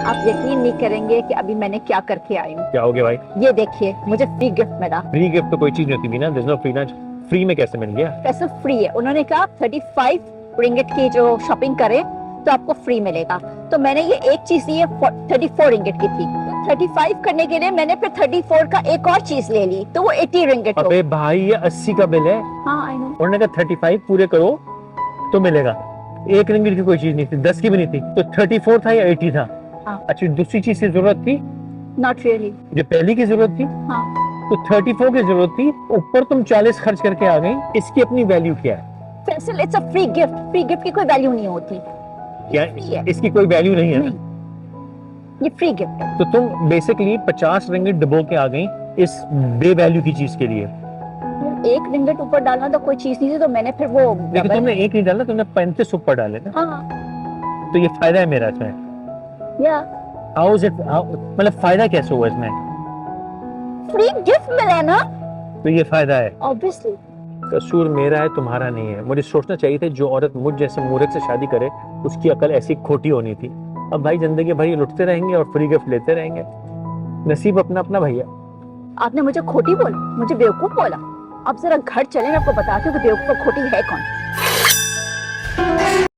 आप यकीन नहीं करेंगे कि अभी मैंने क्या करके आई हूँ। क्या हो गया भाई? ये देखिए, मुझे फ्री गिफ्ट मिला। फ्री गिफ्ट तो कोई चीज नहीं होती ना, there is no free lunch. Free में कैसे मिल गया? पैसे फ्री है, उन्होंने कहा 35 रिंगिट की जो शॉपिंग करे तो आपको फ्री मिलेगा। तो मैंने ये एक चीज ली है 34 रिंगिट की थी, तो 35 करने के लिए मैंने फिर 34 का एक और चीज ले ली, तो वो 80 रिंगिट हो। अबे भाई ये 80 का बिल है। हाँ आई नो। उन्होंने कहा 35 पूरे करो तो मिलेगा। 1 रिंगिट की कोई चीज नहीं थी, 10 की भी नहीं थी, तो 34 था या 80 था? हाँ। अच्छा, दूसरी चीज की जरूरत थी? Not really. जो पहली की जरूरत थी? हाँ। तो 34 की जरूरत थी, ऊपर तुम 40 खर्च करके आ गई। इसकी अपनी वैल्यू क्या है? Faisal, it's a free gift. Free gift की कोई वैल्यू नहीं होती। क्या फ्री है। इसकी कोई वैल्यू नहीं है ना? ये फ्री गिफ्ट है। तो तुम बेसिकली 50 रिंगिट डबो के आ गई इस बे वैल्यू की चीज के लिए। एक रिंगिट ऊपर डालना तो कोई चीज नहीं थी, तो मैंने फिर वो लेकिन तुमने एक नहीं डाला, तुमने 35 ऊपर डाले ना। हाँ। तो ये फायदा है मेरा इसमें। या हाउ इज इट, मतलब फायदा कैसे हुआ इसमें? फ्री गिफ्ट मिला ना, तो ये फायदा है। ऑब्वियसली। कसूर मेरा है, तुम्हारा नहीं है। मुझे सोचना चाहिए था जो औरत मुझ जैसे मूर्ख से शादी करे उसकी अकल ऐसी खोटी होनी थी। अब भाई जिंदगी भर ये लुटते रहेंगे और फ्री गिफ्ट लेते रहेंगे। नसीब अपना अपना भैया। आपने मुझे खोटी बोला, मुझे बेवकूफ बोला। अब जरा घर चले, मैं आपको बताती हूँ कि बेवकूफ और खोटी है कौन।